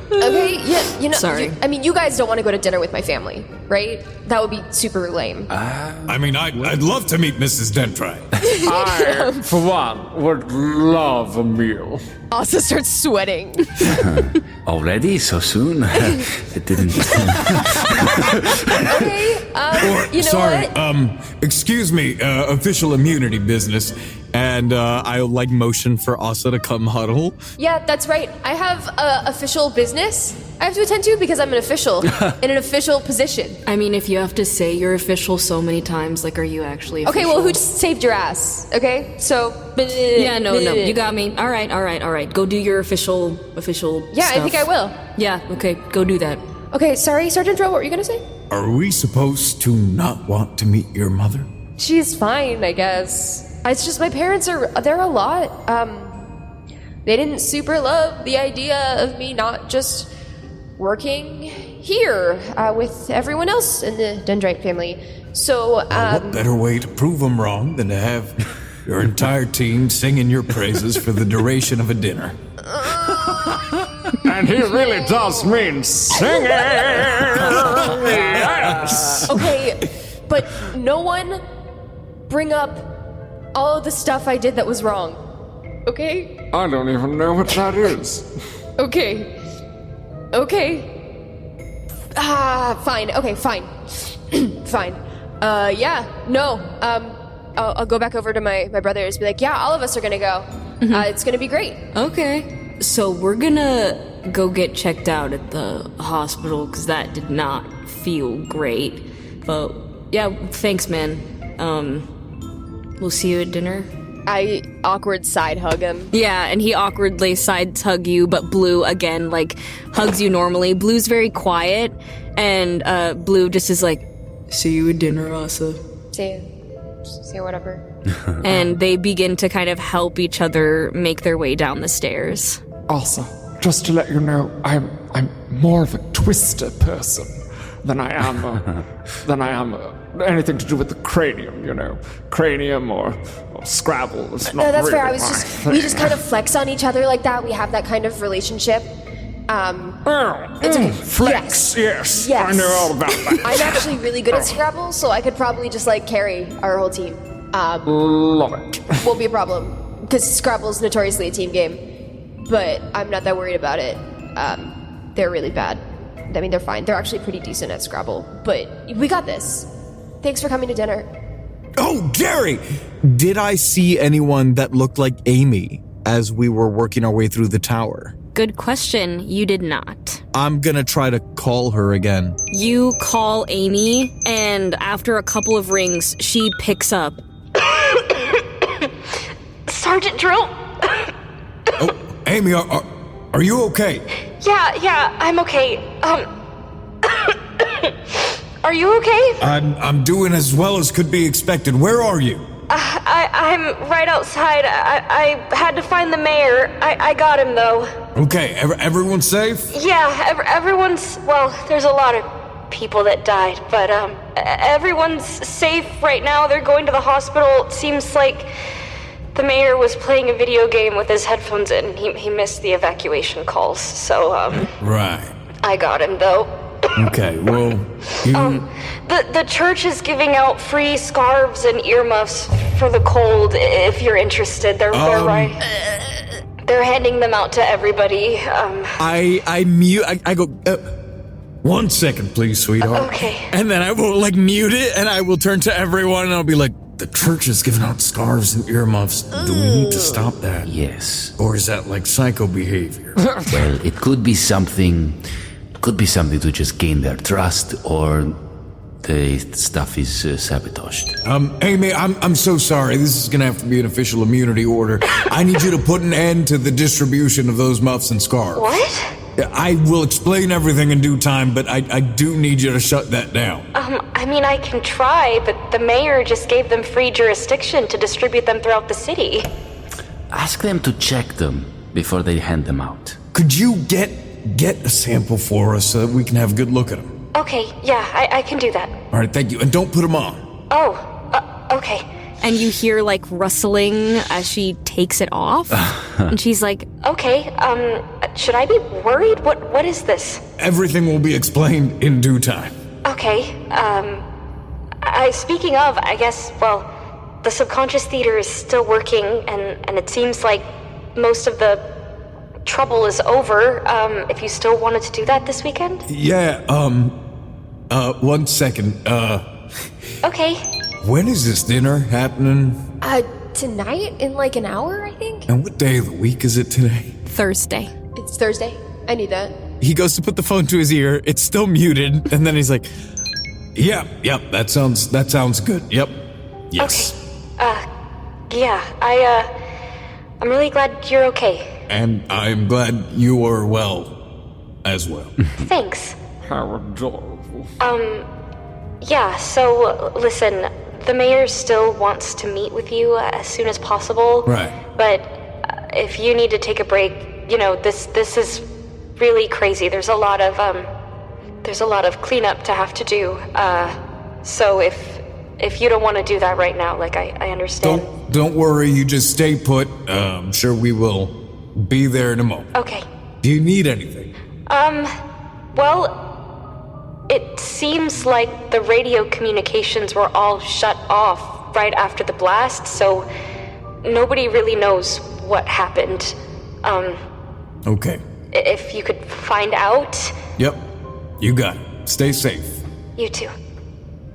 okay. Yeah, Sorry. you guys don't want to go to dinner with my family, right? That would be super lame. I'd love to meet Mrs. Dendrite. I, for one, would love a meal. Asa starts sweating. Already? So soon? It didn't. Okay. You know Sorry, what? excuse me, official immunity business. And I'll motion for Asa to come huddle. Yeah, that's right. I have official business I have to attend to because I'm an official in an official position. If you have to say you're official so many times, are you actually official? Okay, well, who just saved your ass? Okay, so. Yeah, no, you got me. All right. Go do your official Yeah, stuff. I think I will. Yeah, okay, go do that. Okay, sorry, Sergeant Dryll, what were you gonna say? Are we supposed to not want to meet your mother? She's fine, I guess. It's just my parents they're a lot. They didn't super love the idea of me not just working here with everyone else in the Dendrite family. So, What better way to prove them wrong than to have your entire team singing your praises for the duration of a dinner? And he really does mean singing. Yes. okay, but no one bring up all of the stuff I did that was wrong. Okay? I don't even know what that is. Okay. Fine. Okay, fine. Fine. I'll go back over to my brothers, be like, yeah, all of us are gonna go. It's gonna be great. Okay. So we're gonna go get checked out at the hospital because that did not feel great. But yeah, thanks, man. We'll see you at dinner. I awkward side hug him. Yeah, and he awkwardly side hug you, but Blue again hugs you normally. Blue's very quiet, and Blue just is like, "See you at dinner, Asa." See you whatever. and they begin to kind of help each other make their way down the stairs. Also, just to let you know, I'm more of a twister person than I am anything to do with the cranium, you know. Cranium or Scrabble is not That's really fair. We just kind of flex on each other like that. We have that kind of relationship. It's okay. Flex, yes. I know all about that. I'm actually really good at Scrabble, so I could probably just like carry our whole team. Love it. Won't be a problem, because Scrabble is notoriously a team game. But I'm not that worried about it. They're really bad. I mean, they're fine. They're actually pretty decent at Scrabble. But we got this. Thanks for coming to dinner. Oh, Gary! Did I see anyone that looked like Amy as we were working our way through the tower? Good question. You did not. I'm gonna try to call her again. You call Amy, and after a couple of rings, she picks up. Sergeant Dryll? Oh, Amy, are you okay? Yeah, I'm okay. Are you okay? I'm doing as well as could be expected. Where are you? I'm right outside. I had to find the mayor. I got him, though. Okay, everyone's safe? Yeah, everyone's... Well, there's a lot of people that died, but, everyone's safe right now. They're going to the hospital. It seems like the mayor was playing a video game with his headphones in. He missed the evacuation calls, so, Right. I got him, though. Okay, well, The church is giving out free scarves and earmuffs for the cold, if you're interested. They're handing them out to everybody. I go, 1 second, please, sweetheart. Okay. And then I will, mute it, and I will turn to everyone, and I'll be like, the church is giving out scarves and earmuffs. Do we need to stop that? Yes. Or is that, psycho behavior? Well, it could be something... to just gain their trust, or the stuff is sabotaged. Amy, I'm so sorry. This is gonna have to be an official immunity order. I need you to put an end to the distribution of those muffs and scarves. What? I will explain everything in due time, but I do need you to shut that down. I mean, I can try, but the mayor just gave them free jurisdiction to distribute them throughout the city. Ask them to check them before they hand them out. Could you get a sample for us so that we can have a good look at them? Okay, yeah, I can do that. All right, thank you. And don't put them on. Oh, okay. And you hear rustling as she takes it off. And she's like, Okay, should I be worried? What is this? Everything will be explained in due time. Okay, speaking of, I guess, the subconscious theater is still working, and it seems like most of the trouble is over. If you still wanted to do that this weekend? Yeah, 1 second, Okay. When is this dinner happening? Tonight? In an hour, I think? And what day of the week is it today? Thursday. It's Thursday. I knew that. He goes to put the phone to his ear, it's still muted, and then he's like, Yep, that sounds good, yep, yes. Okay. Yeah, I'm really glad you're okay. And I'm glad you are well, as well. Thanks. How adorable. Yeah, so, listen, the mayor still wants to meet with you as soon as possible. Right. But if you need to take a break, this is really crazy. There's a lot of cleanup to have to do. So if you don't want to do that right now, I understand. Don't worry, you just stay put. I'm sure we will be there in a moment. Okay. Do you need anything? Well, it seems like the radio communications were all shut off right after the blast, so nobody really knows what happened. Okay. If you could find out. Yep, you got it. Stay safe. You too.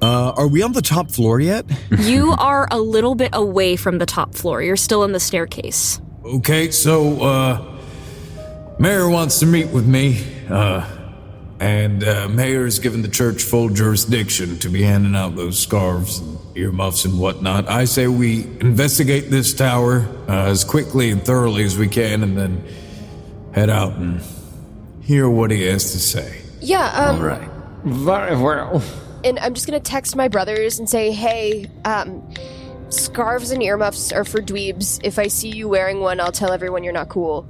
Are we on the top floor yet? You are a little bit away from the top floor. You're still in the staircase. Okay, so, Mayor wants to meet with me, and Mayor's given the church full jurisdiction to be handing out those scarves and earmuffs and whatnot. I say we investigate this tower as quickly and thoroughly as we can, and then head out and hear what he has to say. Yeah, All right. Very well. And I'm just gonna text my brothers and say, hey, scarves and earmuffs are for dweebs. If I see you wearing one, I'll tell everyone you're not cool.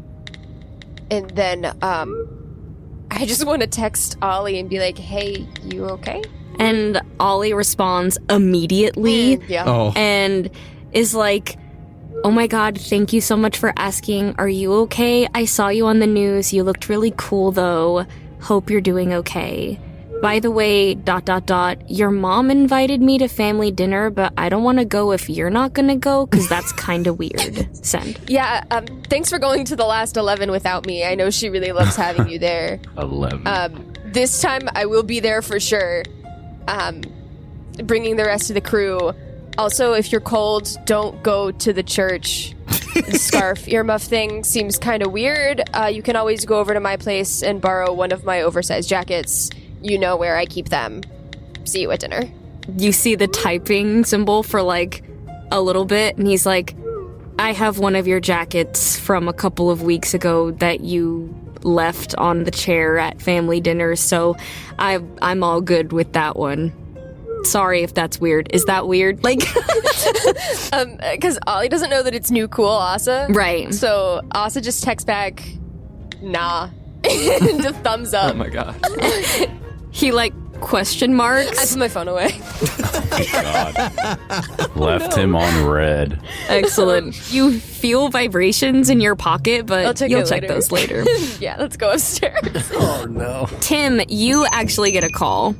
And then, I just want to text Ollie and be like, hey, you okay? And Ollie responds immediately. Yeah. And is like, oh my god, thank you so much for asking. Are you okay? I saw you on the news. You looked really cool, though. Hope you're doing okay. By the way, ... your mom invited me to family dinner, but I don't want to go if you're not gonna go, because that's kind of weird. Send. Yeah, thanks for going to the last 11 without me. I know she really loves having you there. 11. This time I will be there for sure. Bringing the rest of the crew. Also, if you're cold, don't go to the church. The scarf earmuff thing seems kind of weird. You can always go over to my place and borrow one of my oversized jackets. You know where I keep them. See you at dinner. You see the typing symbol for like a little bit, and he's like, I have one of your jackets from a couple of weeks ago that you left on the chair at family dinner, so I'm all good with that one. Sorry if that's weird. Is that weird? Like, because Ollie doesn't know that it's new cool Asa. Right. So Asa just texts back, nah. And a thumbs up. Oh my god. he like question marks. I put my phone away. Left him on red. Excellent. You feel vibrations in your pocket, but you'll check those later. Yeah, let's go upstairs. Oh no. Tim, you actually get a call.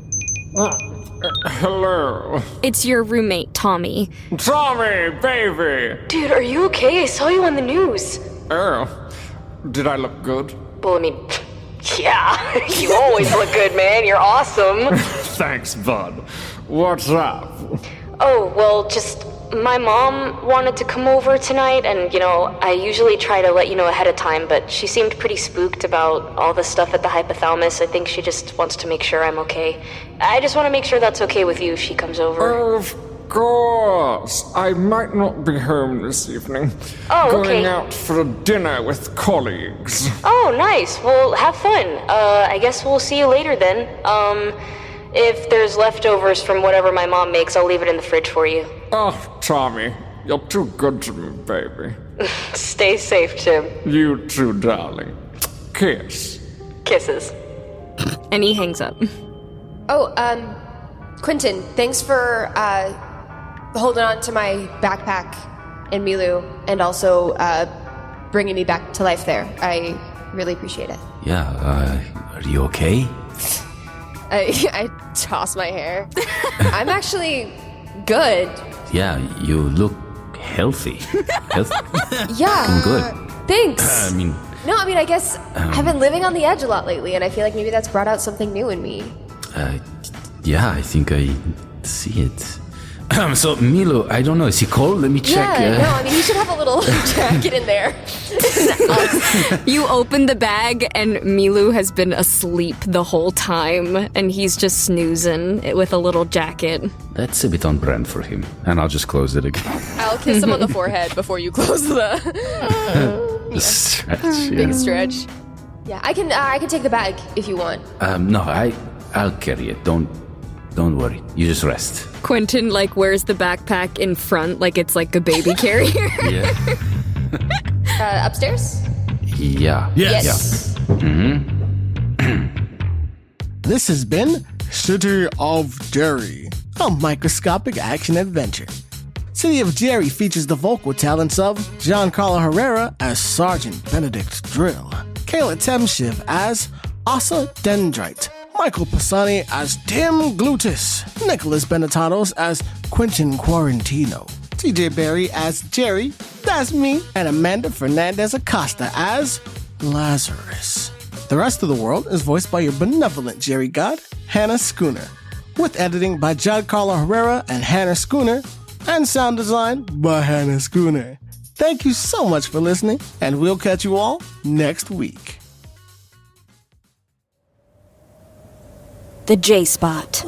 Hello. It's your roommate, Tommy. Tommy, baby! Dude, are you okay? I saw you on the news. Oh, did I look good? Well, I mean, yeah, you always look good, man. You're awesome. Thanks, bud. What's up? Oh, well, just my mom wanted to come over tonight, and, I usually try to let you know ahead of time, but she seemed pretty spooked about all the stuff at the Hypothalamus. I think she just wants to make sure I'm okay. I just want to make sure that's okay with you if she comes over. Of course. I might not be home this evening. Oh, okay. Going out for a dinner with colleagues. Oh, nice. Well, have fun. I guess we'll see you later then. If there's leftovers from whatever my mom makes, I'll leave it in the fridge for you. Oh, Tommy, you're too good to me, baby. Stay safe, Tim. You too, darling. Kiss. Kisses. And he hangs up. Oh, Quentin, thanks for, holding on to my backpack and Milu, and also, bringing me back to life there. I really appreciate it. Yeah, are you okay? I toss my hair. I'm actually good. Yeah, you look healthy. Yeah. I'm good. Thanks. I guess I've been living on the edge a lot lately, and I feel like maybe that's brought out something new in me. Yeah, I think I see it. So, Milo, I don't know, is he cold? Let me check. Yeah, you should have a little jacket in there. You open the bag, and Milu has been asleep the whole time, and he's just snoozing with a little jacket. That's a bit on brand for him. And I'll just close it again. I'll kiss him on the forehead before you close the Stretch, big stretch. Yeah, I can take the bag if you want. No, I'll carry it. Don't worry. You just rest. Quentin, wears the backpack in front like it's like a baby carrier. Yeah. Upstairs? Yeah. Yes. This has been City of Jerry, a microscopic action adventure. City of Jerry features the vocal talents of Giancarlo Herrera as Sergeant Benedict Dryll, Kayla Temshiv as Asa Dendrite, Michael Pisani as Tim Glutus, Nicholas Benetatos as Quentin Quarantino, TJ Berry as Jerry, that's me, and Amanda Fernandez-Acosta as Lazarus. The rest of the world is voiced by your benevolent Jerry god, Hannah Schooner, with editing by Giancarlo Herrera and Hannah Schooner, and sound design by Hannah Schooner. Thank you so much for listening, and we'll catch you all next week. The J-Spot.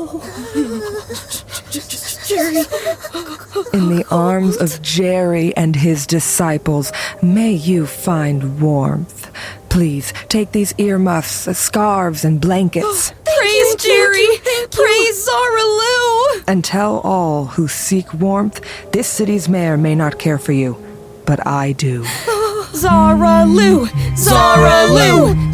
In the arms of Jerry and his disciples, may you find warmth. Please, take these earmuffs, scarves, and blankets. They're Praise Jerry! Praise Zara Lou! And tell all who seek warmth, this city's mayor may not care for you, but I do. Zara Lou! Zara Lou!